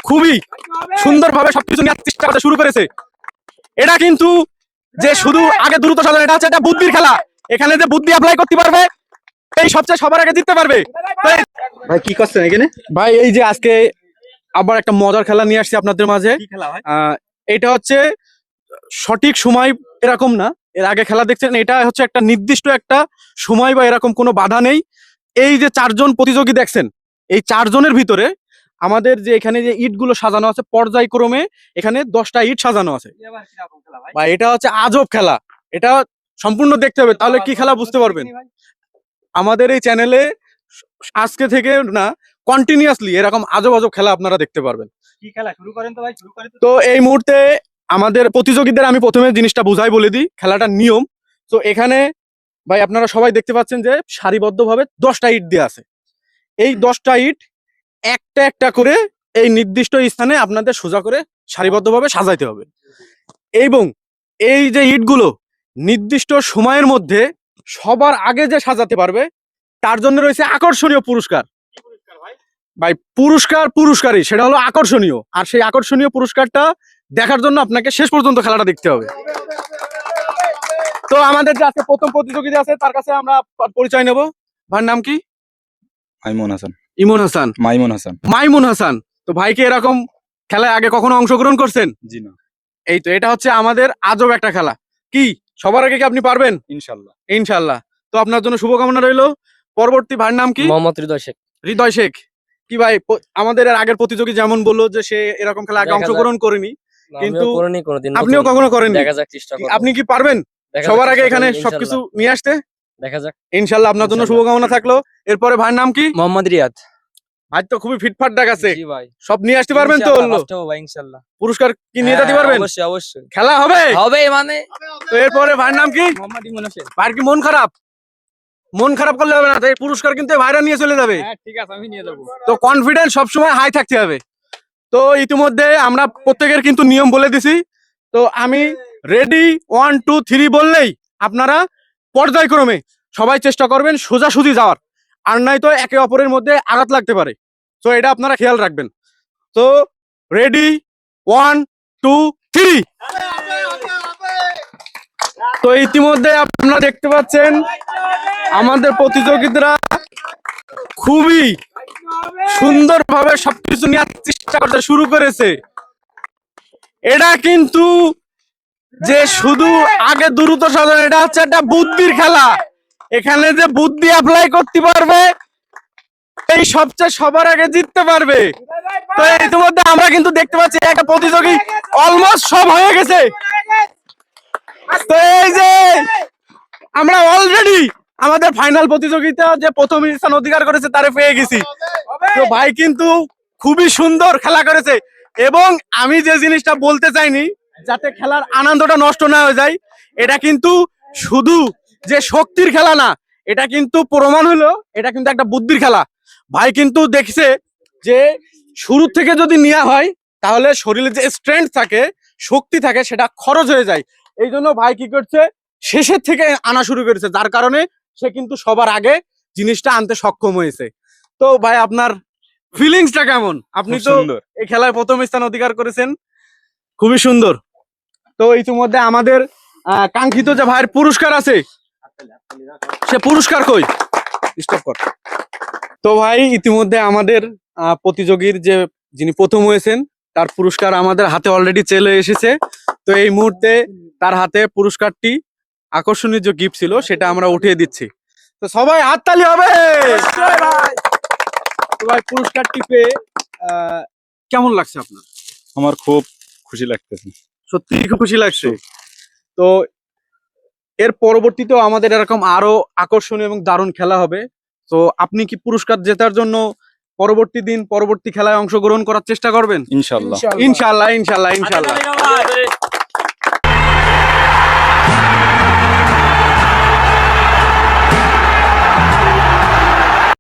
খুবই সুন্দরভাবে সবকিছু নেওয়ার চেষ্টা করতে শুরু করেছে। এটা কিন্তু যে শুধু আগে দ্রুত সাজানো, এটা হচ্ছে একটা বুদ্ধির খেলা। এখানে যে বুদ্ধি অ্যাপ্লাই করতে পারবে এই সবচেয়ে সবার আগে জিততে পারবে। ভাই কি করছেন এখানে? ভাই এই যে আজকে আবার একটা মজার খেলা নিয়ে আসছি আপনাদের মাঝে। এটা হচ্ছে সঠিক সময় এরকম না, এর আগে খেলা দেখছেন, এটা হচ্ছে একটা নির্দিষ্ট একটা সময় বা এরকম কোনো বাধা নেই। এই যে 4 জন প্রতিযোগী দেখছেন, এই 4 জনের ভিতরে আমাদের যে এখানে যে ইটগুলো সাজানো আছে পর্যায়ক্রমে, এখানে 10টা ইট সাজানো আছে। ভাই এটা হচ্ছে আজব খেলা, এটা সম্পূর্ণ দেখতে হবে, তাহলে কি খেলা বুঝতে পারবেন। আমাদের এই চ্যানেলে আজকে থেকে না, কন্টিনিউয়াসলি এরকম আজব আজব খেলা আপনারা দেখতে পারবেন। কি খেলা শুরু করেন তো ভাই, শুরু করেন তো। এই মুহূর্তে আমাদের প্রতিযোগীদের আমি প্রথমে জিনিসটা বুঝাই বলে দিই, খেলাটার নিয়ম। তো এখানে ভাই আপনারা সবাই দেখতে পাচ্ছেন যে সারিবদ্ধভাবে 10টা ইট দেওয়া আছে। এই 10টা ইট একটা একটা করে এই নির্দিষ্ট স্থানে আপনাদের সোজা করে সারিবদ্ধভাবে সাজাইতে হবে, এবং এই যে ইটগুলো নির্দিষ্ট সময়ের মধ্যে সবার আগে যে সাজাতে পারবে তার জন্য রয়েছে আকর্ষণীয় পুরস্কার। ভাই পুরস্কারই সেটা হলো আকর্ষণীয়, আর সেই আকর্ষণীয় পুরস্কারটা দেখার জন্য আপনাকে শেষ পর্যন্ত খেলাটা দেখতে হবে। তো আমাদের যে আজকে প্রথম প্রতিযোগী আছে তার কাছে আমরা পরিচয় নেব। ভাইয়ের নাম কি? মাইমুন হাসান। ইমন হাসান। মাইমুন হাসান। তো ভাইকে এরকম খেলায় আগে কখনো অংশগ্রহণ করছেন? জি না। এই তো, এটা হচ্ছে আমাদের আজব একটা খেলা। কি সবার আগে কি আপনি পারবেন? ইনশাআল্লাহ। ইনশাআল্লাহ। তো আপনার জন্য শুভকামনা রইলো। পরবর্তী ভাইয়ের নাম কি? মোহাম্মদ হৃদয় শেখ। হৃদয় শেখ। কি ভাই, আমাদের এর আগের প্রতিযোগী যেমন বললো যে সে এরকম খেলা আগে অংশগ্রহণ করেনি, কিন্তু আপনিও কখনো করেননি। দেখা যাক, চেষ্টা করব। আপনি কি পারবেন সবার আগে এখানে সবকিছু নিয়ে আসতে? দেখা যাক ইনশাআল্লাহ। আপনার জন্য শুভকামনা থাকলো। এরপরে ভাইয়ের নাম কি? মোহাম্মদ রিয়াদ। ভাই তো খুবই ফিটফাট দেখাচ্ছে। জি ভাই। সব নিয়ে আসতে পারবেন তো? ইনশাআল্লাহ। পুরস্কার কি নিয়ে যেতে পারবেন? অবশ্যই অবশ্যই। খেলা হবে মানে। তো এরপরে ভাইয়ের নাম কি? মোহাম্মদ ইমন হোসেন। ভাইয়ের কি মন খারাপ? মন খারাপ করলে হবে না, এই পুরস্কার কিন্তু ভাইরা নিয়ে চলে যাবে। হ্যাঁ ঠিক আছে, আমি নিয়ে যাব। তো কনফিডেন্স সবসময় হাই থাকতে হবে। তো ইতিমধ্যে আমরা প্রত্যেকের কিন্তু নিয়ম বলে দিছি। তো আমি রেডি 1 2 3 বললেই আপনারা পর্যায়ক্রমে সবাই চেষ্টা করবেন সোজাসুজি যাওয়ার, আর নাই তো একে অপরের মধ্যে আঘাত লাগতে পারে। তো এটা আপনারা খেয়াল রাখবেন। তো রেডি 1 2 3। তো ইতিমধ্যে আপনারা দেখতে পাচ্ছেন আমাদের প্রতিযোগীরা খুবই সুন্দরভাবে সবকিছু নেওয়ার চেষ্টা করতে শুরু করেছে। এটা কিন্তু যে শুধু আগে দ্রুত সাজানো, এটা হচ্ছে একটা বুদ্ধির খেলা। এখানে যে বুদ্ধি অ্যাপ্লাই করতে পারবে এই সবচেয়ে সবার আগে জিততে পারবে। তো ইতিমধ্যে আমরা কিন্তু দেখতে পাচ্ছি একটা প্রতিযোগী অলমোস্ট সব হয়ে গেছে। তো এই যে আমরা অলরেডি আমাদের ফাইনাল প্রতিযোগিতা যে প্রথম স্থান অধিকার করেছে তারে পেয়ে গেছি। তো ভাই কিন্তু খুবই সুন্দর খেলা করেছে, এবং আমি যে জিনিসটা বলতে চাইনি যাতে খেলার আনন্দটা নষ্ট না হয়ে যায়, এটা কিন্তু শুধু যে শক্তির খেলা না, এটা কিন্তু প্রমাণ হলো এটা কিন্তু একটা বুদ্ধির খেলা। ভাই কিন্তু দেখছে যে শুরু থেকে যদি নেওয়া হয় তাহলে শরীরে যে স্ট্রেংথ থাকে, শক্তি থাকে, সেটা খরচ হয়ে যায়। এই জন্য ভাই কি করছে, শেষের থেকে আনা শুরু করেছে, যার কারণে সে কিন্তু সবার আগে জিনিসটা আনতে সক্ষম হয়েছে। তো ভাই আপনার ফিলিংসটা কেমন? আপনি তো এই খেলায় প্রথম স্থান অধিকার করেছেন, খুবই সুন্দর। তো ইতিমধ্যে আমাদের কাঙ্ক্ষিত যে ভাইয়ের পুরস্কার আছে, সে পুরস্কার কই? স্টপ কর। তো ভাই ইতিমধ্যে আমাদের প্রতিযোগীর যে যিনি প্রথম হয়েছেন তার পুরস্কার আমাদের হাতে অলরেডি চলে এসেছে। তো এই মুহূর্তে তার হাতে পুরস্কারটি, আকর্ষণীয় যে গিফট ছিল সেটা আমরা উঠিয়ে দিচ্ছি। তো সবাই হাততালি হবে। তো ভাই পুরস্কারটি পেয়ে কেমন লাগছে আপনার? আমার খুব খুশি লাগতেছে, সত্যি খুব খুশি লাগছে। তো এর পরবর্তীতেও আমাদের এরকম আরো আকর্ষণীয় এবং দারুণ খেলা হবে। তো আপনি কি পুরস্কার জেতার জন্য পরবর্তী খেলায় অংশগ্রহণ করার চেষ্টা করবেন? ইনশাআল্লাহ। ইনশাআল্লাহ ইনশাআল্লাহ ইনশাআল্লাহ।